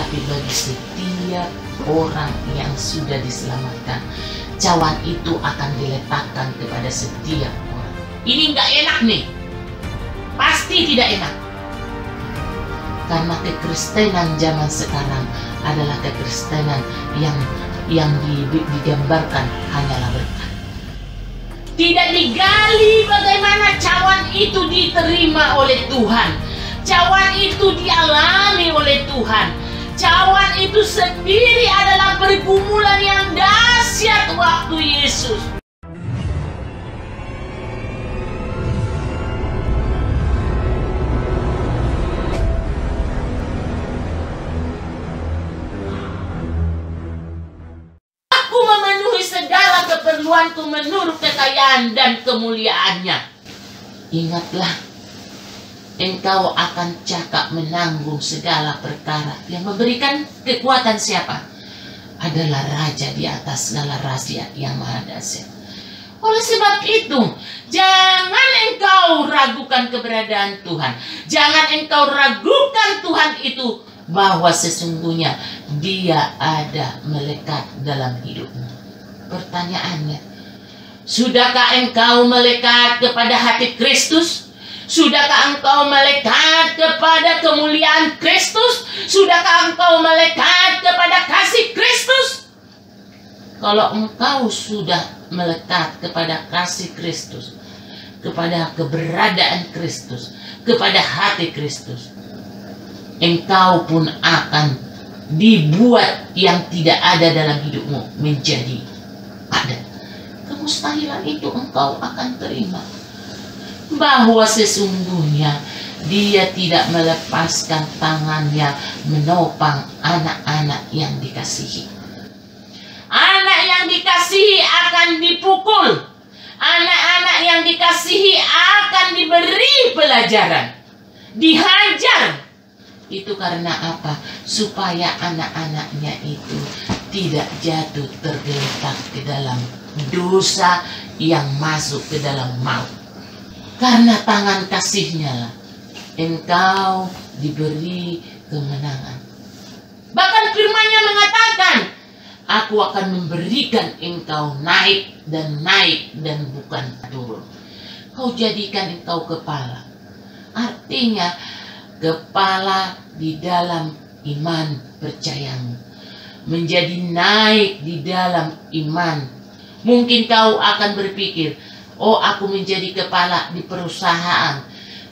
Tetapi bagi setiap orang yang sudah diselamatkan, cawan itu akan diletakkan kepada setiap orang. Ini nggak enak nih, pasti tidak enak. Karena kekristenan zaman sekarang adalah kekristenan yang digambarkan hanyalah berkat. Tidak digali bagaimana cawan itu diterima oleh Tuhan. Cawan itu dialami oleh Tuhan. Cawan itu sendiri adalah pergumulan yang dahsyat waktu Yesus. Aku memenuhi segala keperluanku menurut kekayaan dan kemuliaannya. Ingatlah, engkau akan cakap menanggung segala perkara. Yang memberikan kekuatan siapa? Adalah Raja di atas segala raja yang maha dahsyat. Oleh sebab itu, jangan engkau ragukan keberadaan Tuhan. Jangan engkau ragukan Tuhan itu, bahwa sesungguhnya Dia ada melekat dalam hidupmu. Pertanyaannya, sudahkah engkau melekat kepada hati Kristus? Sudahkah engkau melekat kepada kemuliaan Kristus? Sudahkah engkau melekat kepada kasih Kristus? Kalau engkau sudah melekat kepada kasih Kristus, kepada keberadaan Kristus, kepada hati Kristus, engkau pun akan dibuat yang tidak ada dalam hidupmu menjadi ada. Kemustahilan itu engkau akan terima. Bahwa sesungguhnya Dia tidak melepaskan tangannya menopang anak-anak yang dikasihi. Anak yang dikasihi akan dipukul. Anak-anak yang dikasihi akan diberi pelajaran, dihajar. Itu karena apa? Supaya anak-anaknya itu tidak jatuh tergeletak ke dalam dosa yang masuk ke dalam maut. Karena tangan kasihnya lah engkau diberi kemenangan. Bahkan firman-Nya mengatakan, aku akan memberikan engkau naik dan bukan turun. Kau jadikan engkau kepala. Artinya kepala di dalam iman percayamu. Menjadi naik di dalam iman. Mungkin kau akan berpikir, oh, aku menjadi kepala di perusahaan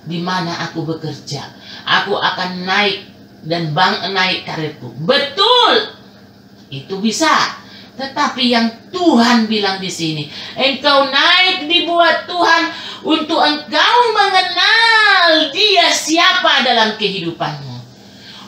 di mana aku bekerja. Aku akan naik dan naik karirku. Betul, itu bisa. Tetapi yang Tuhan bilang di sini, engkau naik dibuat Tuhan untuk engkau mengenal Dia siapa dalam kehidupanmu.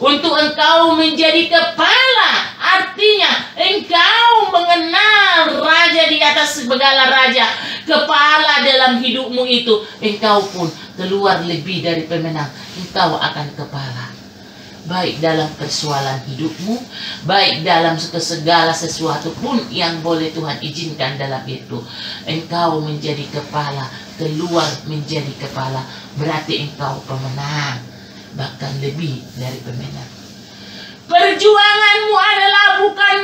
Untuk engkau menjadi kepala, artinya engkau mengenal Raja di atas segala raja. Kepala dalam hidupmu itu, engkau pun keluar lebih dari pemenang. Engkau akan kepala. Baik dalam persoalan hidupmu, baik dalam segala sesuatu pun yang boleh Tuhan izinkan dalam itu. Engkau menjadi kepala, keluar menjadi kepala. Berarti engkau pemenang. Bahkan lebih dari pemenang. Perjuanganmu adalah bukan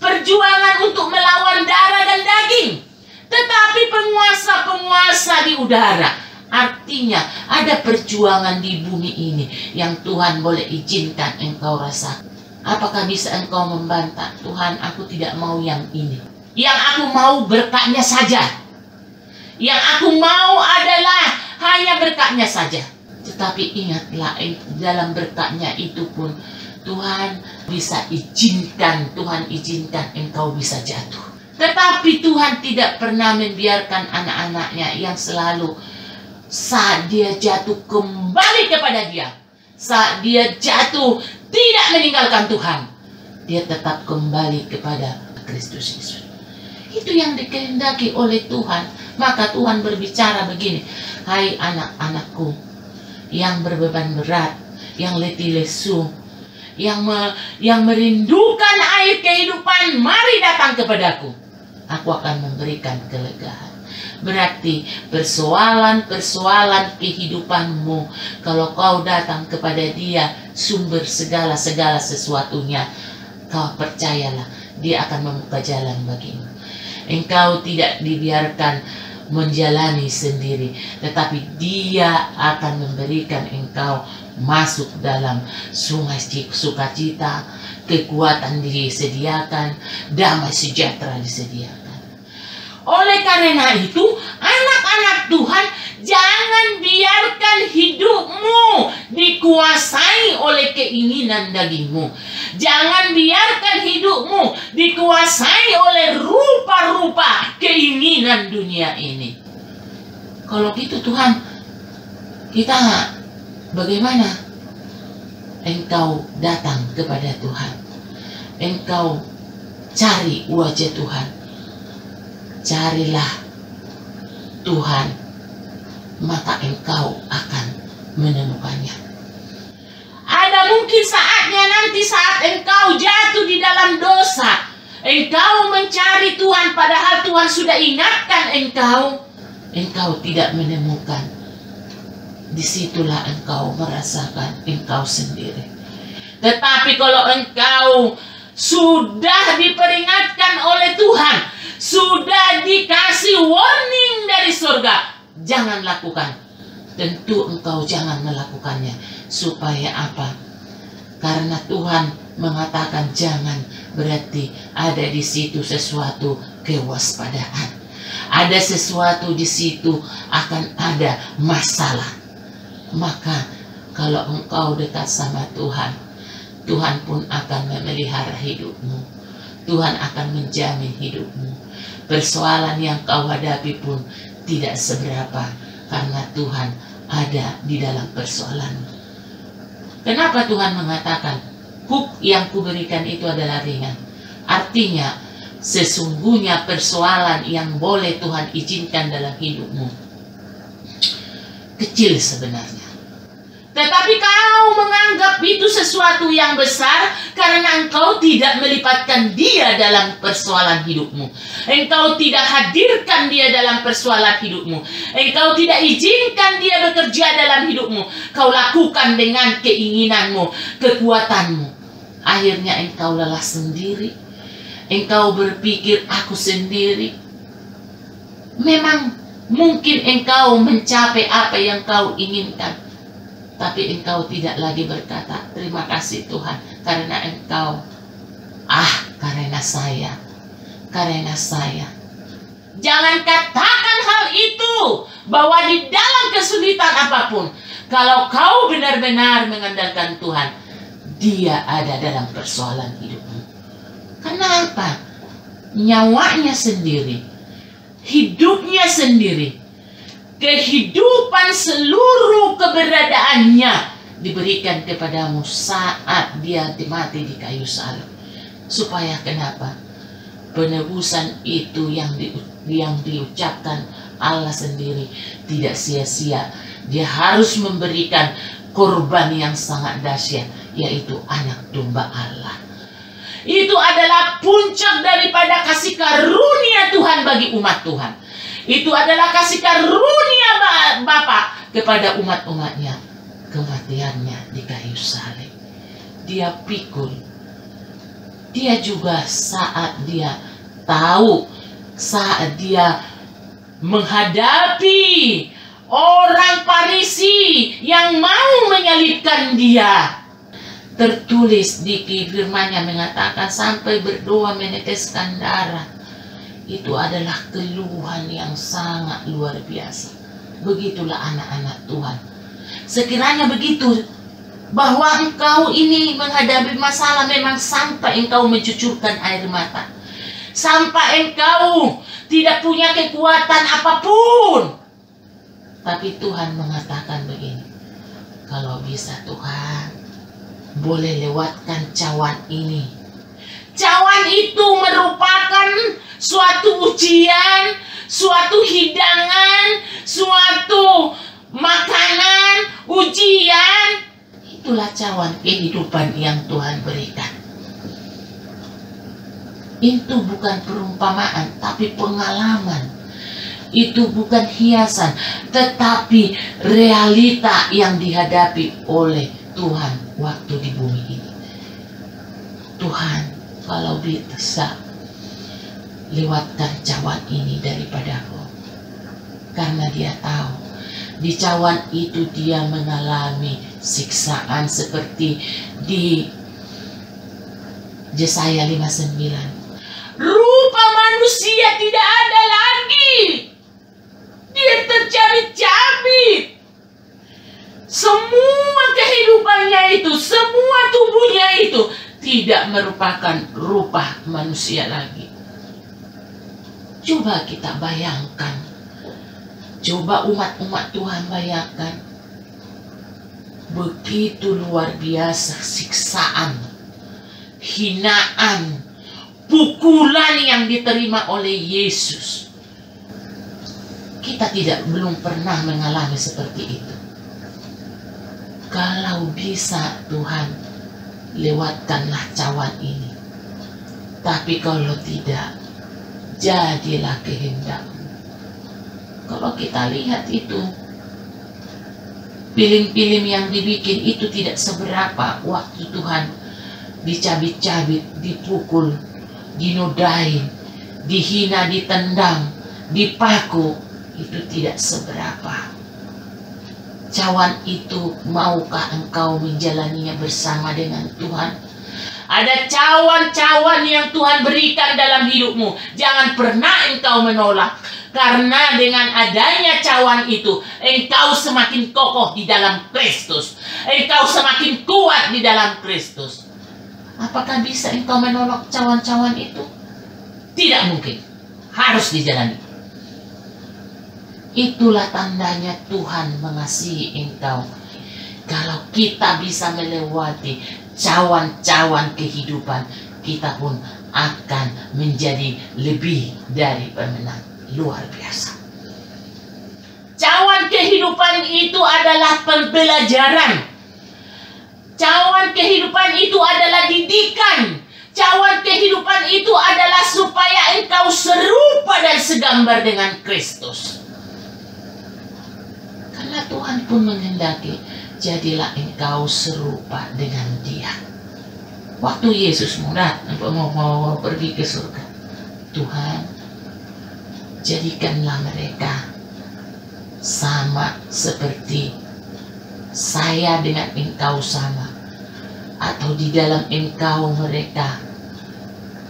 perjuangan untuk melawan darah dan daging, tetapi penguasa-penguasa di udara. Artinya ada perjuangan di bumi ini yang Tuhan boleh izinkan engkau rasakan. Apakah bisa engkau membantah, Tuhan, aku tidak mau yang ini. Yang aku mau berkatnya saja. Yang aku mau adalah hanya berkatnya saja. Tetapi ingatlah, dalam berkatnya itu pun Tuhan bisa izinkan, Tuhan izinkan engkau bisa jatuh. Tetapi Tuhan tidak pernah membiarkan anak-anaknya yang selalu saat dia jatuh kembali kepada Dia. Saat dia jatuh tidak meninggalkan Tuhan. Dia tetap kembali kepada Kristus Yesus. Itu yang dikehendaki oleh Tuhan. Maka Tuhan berbicara begini, hai anak-anakku yang berbeban berat, yang letih lesu, yang merindukan air kehidupan, mari datang kepadaku. Aku akan memberikan kelegaan. Berarti persoalan-persoalan kehidupanmu, kalau kau datang kepada Dia, sumber segala sesuatunya, kau percayalah, Dia akan membuka jalan bagimu. Engkau tidak dibiarkan menjalani sendiri, tetapi Dia akan memberikan engkau masuk dalam sungai sukacita, kekuatan disediakan, damai sejahtera disediakan. Oleh karena itu, anak-anak Tuhan, jangan biarkan hidupmu dikuasai oleh keinginan dagingmu. Jangan biarkan hidupmu dikuasai oleh rupa-rupa keinginan dunia ini. Kalau gitu Tuhan, kita bagaimana? Engkau datang kepada Tuhan. Engkau cari wajah Tuhan. Carilah Tuhan, maka engkau akan menemukannya. Ada mungkin saatnya nanti saat engkau jatuh di dalam dosa, engkau mencari Tuhan padahal Tuhan sudah ingatkan engkau tidak menemukan. Disitulah engkau merasakan engkau sendiri. Tetapi kalau engkau sudah diperingatkan oleh Tuhan, sudah dikasih warning dari surga, jangan lakukan. Tentu engkau jangan melakukannya. Supaya apa? Karena Tuhan mengatakan jangan, berarti ada di situ sesuatu kewaspadaan. Ada sesuatu di situ akan ada masalah. Maka kalau engkau dekat sama Tuhan, Tuhan pun akan memelihara hidupmu. Tuhan akan menjamin hidupmu. Persoalan yang kau hadapi pun tidak seberapa, karena Tuhan ada di dalam persoalanmu. Kenapa Tuhan mengatakan yang kuberikan itu adalah ringan? Artinya sesungguhnya persoalan yang boleh Tuhan izinkan dalam hidupmu kecil sebenarnya. Tetapi kau menganggap itu sesuatu yang besar karena engkau tidak melipatkan Dia dalam persoalan hidupmu. Engkau tidak hadirkan Dia dalam persoalan hidupmu. Engkau tidak izinkan Dia bekerja dalam hidupmu. Kau lakukan dengan keinginanmu, kekuatanmu. Akhirnya engkau lelah sendiri. Engkau berpikir aku sendiri. Memang mungkin engkau mencapai apa yang kau inginkan. Tapi engkau tidak lagi berkata, terima kasih Tuhan, karena engkau, karena saya. Jangan katakan hal itu, bahwa di dalam kesulitan apapun, kalau kau benar-benar mengandalkan Tuhan, Dia ada dalam persoalan hidupmu. Kenapa? Nyawanya sendiri, hidupnya sendiri, kehidupan seluruh keberadaannya diberikan kepadamu saat Dia mati di kayu salib. Supaya kenapa? Penebusan itu yang diucapkan Allah sendiri tidak sia-sia. Dia harus memberikan korban yang sangat dahsyat, yaitu anak domba Allah. Itu adalah puncak daripada kasih karunia Tuhan bagi umat Tuhan. Itu adalah kasih karunia Bapa kepada umat-umatnya. Kematiannya di kayu salib. Dia pikul. Dia juga saat dia tahu, saat dia menghadapi orang Farisi yang mau menyalibkan Dia. Tertulis di firman-Nya mengatakan sampai berdoa meneteskan darah. Itu adalah keluhan yang sangat luar biasa. Begitulah anak-anak Tuhan. Sekiranya begitu, bahwa engkau ini menghadapi masalah memang sampai engkau mencucurkan air mata. Sampai engkau tidak punya kekuatan apapun. Tapi Tuhan mengatakan begini, kalau bisa Tuhan, boleh lewatkan cawan ini. Cawan itu merupakan suatu ujian, suatu hidangan, suatu makanan, ujian. Itulah cawan kehidupan yang Tuhan berikan. Itu bukan perumpamaan, tapi pengalaman. itu bukan hiasan, tetapi realita yang dihadapi oleh Tuhan waktu di bumi ini. Tuhan, kalau bisa lewatkan cawan ini daripadaku, karena dia tahu di cawan itu dia mengalami siksaan seperti di Yesaya 59. Rupa manusia tidak ada lagi, dia tercabik-cabik. Semua kehidupannya itu, semua tubuhnya itu tidak merupakan rupa manusia lagi. Coba kita bayangkan, coba umat-umat Tuhan bayangkan, begitu luar biasa siksaan, hinaan, pukulan yang diterima oleh Yesus. Kita belum pernah mengalami seperti itu. Kalau bisa Tuhan, lewatkanlah cawan ini. Tapi kalau tidak, jadilah kehendak-Mu. Kalau kita lihat itu, film-film yang dibikin itu tidak seberapa waktu Tuhan dicabik-cabik, dipukul, dinodain, dihina, ditendang, dipaku, itu tidak seberapa. Cawan itu, maukah engkau menjalaninya bersama dengan Tuhan? Ada cawan-cawan yang Tuhan berikan dalam hidupmu. Jangan pernah engkau menolak. Karena dengan adanya cawan itu, engkau semakin kokoh di dalam Kristus. Engkau semakin kuat di dalam Kristus. Apakah bisa engkau menolak cawan-cawan itu? Tidak mungkin. Harus dijalani. Itulah tandanya Tuhan mengasihi engkau. Kalau kita bisa melewati cawan-cawan kehidupan, kita pun akan menjadi lebih dari pemenang. Luar biasa. Cawan kehidupan itu adalah pembelajaran. Cawan kehidupan itu adalah didikan. Cawan kehidupan itu adalah supaya engkau serupa dan segambar dengan Kristus. Karena Tuhan pun menghendaki, jadilah engkau serupa dengan Dia. Waktu Yesus mau pergi ke surga, Tuhan, jadikanlah mereka sama seperti saya dengan engkau sama, atau di dalam engkau mereka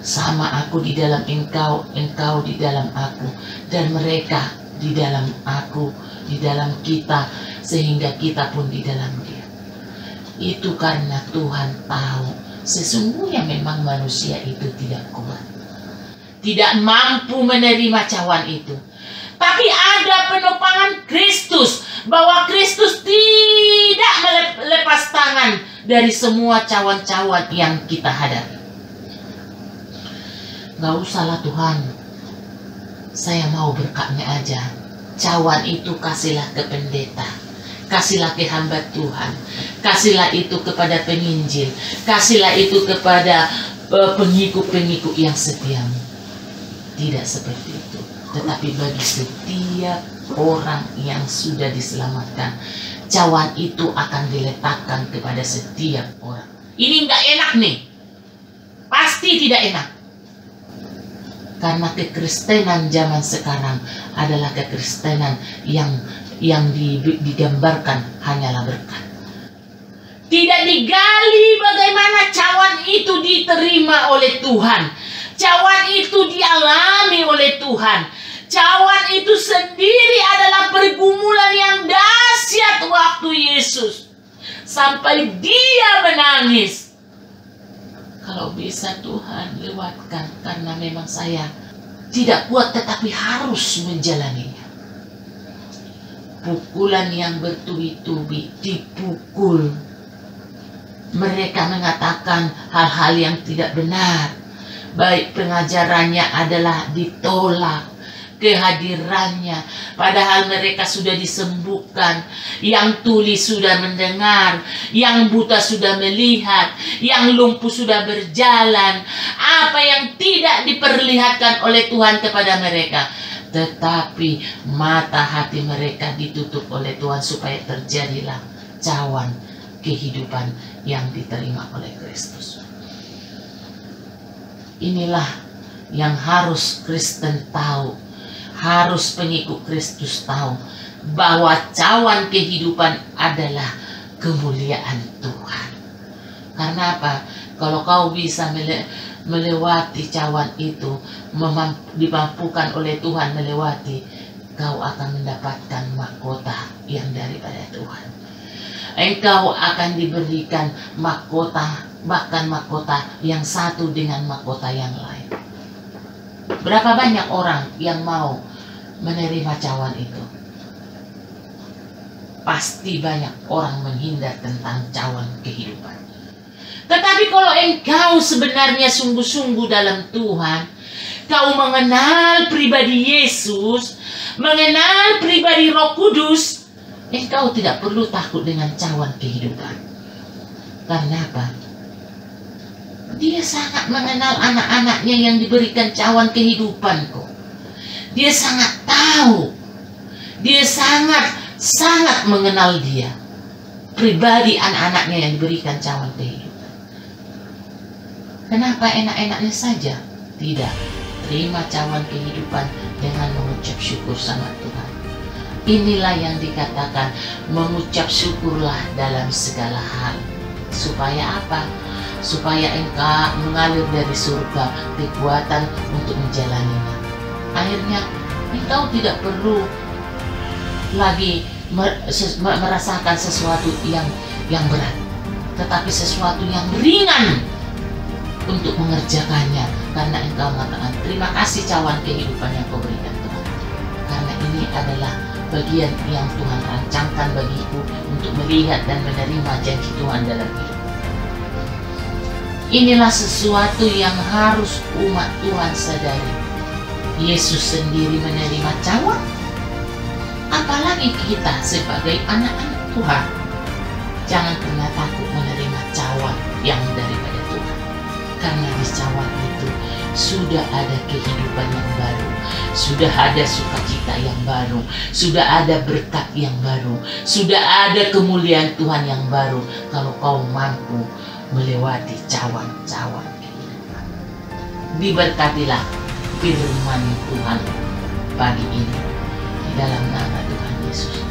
sama, aku di dalam engkau, engkau di dalam aku, dan mereka di dalam aku, di dalam kita, sehingga kita pun di dalam Dia. Itu karena Tuhan tahu sesungguhnya memang manusia itu tidak kuat, tidak mampu menerima cawan itu. Tapi ada penopangan Kristus, bahwa Kristus tidak melepas tangan dari semua cawan-cawan yang kita hadapi. Gak usahlah Tuhan, saya mau berkatnya aja. Cawan itu kasihlah ke pendeta, kasihlah ke hamba Tuhan, kasihlah itu kepada penginjil, kasihlah itu kepada pengikut-pengikut yang setia. Tidak seperti itu. Tetapi bagi setiap orang yang sudah diselamatkan, cawan itu akan diletakkan kepada setiap orang. Ini nggak enak nih, pasti tidak enak. Karena kekristenan zaman sekarang adalah kekristenan yang digambarkan hanyalah berkat. Tidak digali bagaimana cawan itu diterima oleh Tuhan. Cawan itu dialami oleh Tuhan. Cawan itu sendiri adalah pergumulan yang dahsyat waktu Yesus, sampai Dia menangis. Kalau bisa Tuhan lewatkan, karena memang saya tidak kuat tetapi harus menjalaninya. Pukulan yang bertubi-tubi, dipukul. Mereka mengatakan hal-hal yang tidak benar. Baik pengajarannya adalah ditolak, kehadirannya, padahal mereka sudah disembuhkan, yang tuli sudah mendengar, yang buta sudah melihat, yang lumpuh sudah berjalan. Apa yang tidak diperlihatkan oleh Tuhan kepada mereka, tetapi mata hati mereka ditutup oleh Tuhan supaya terjadilah cawan kehidupan yang diterima oleh Kristus. Inilah yang harus Kristen tahu, harus pengikut Kristus tahu, bahwa cawan kehidupan adalah kemuliaan Tuhan. Karena apa? Kalau kau bisa melewati cawan itu, dimampukan oleh Tuhan melewati, kau akan mendapatkan mahkota yang daripada Tuhan. Engkau akan diberikan mahkota, bahkan mahkota yang satu dengan mahkota yang lain. Berapa banyak orang yang mau menerima cawan itu? Pasti banyak orang menghindar tentang cawan kehidupan. Tetapi kalau engkau sebenarnya sungguh-sungguh dalam Tuhan, kau mengenal pribadi Yesus, mengenal pribadi Roh Kudus, engkau tidak perlu takut dengan cawan kehidupan. Karena apa? Dia sangat mengenal anak-anaknya yang diberikan cawan kehidupan kok. Dia sangat tahu. Dia sangat mengenal dia. Pribadi anak-anaknya yang diberikan cawan kehidupan. Kenapa enak-enaknya saja? Tidak. Terima cawan kehidupan dengan mengucap syukur sama Tuhan. Inilah yang dikatakan mengucap syukurlah dalam segala hal. Supaya apa? Supaya engkau mengalir dari surga kekuatan untuk menjalaninya. Akhirnya engkau tidak perlu lagi merasakan sesuatu yang berat, tetapi sesuatu yang ringan untuk mengerjakannya, karena engkau mengatakan terima kasih cawan kehidupan yang kau berikan Tuhan, karena ini adalah bagian yang Tuhan rancangkan bagiku untuk melihat dan menerima janji Tuhan dalam hidup. Inilah sesuatu yang harus umat Tuhan sadari. Yesus sendiri menerima cawan, apalagi kita sebagai anak-anak Tuhan. Jangan pernah takut menerima cawan yang daripada Tuhan, karena di cawan itu sudah ada kehidupan yang baru, sudah ada sukacita yang baru, sudah ada berkat yang baru, sudah ada kemuliaan Tuhan yang baru. Kalau kau mampu melewati cawan-cawan kehidupan, diberkatilah firman Tuhan pagi ini di dalam nama Tuhan Yesus.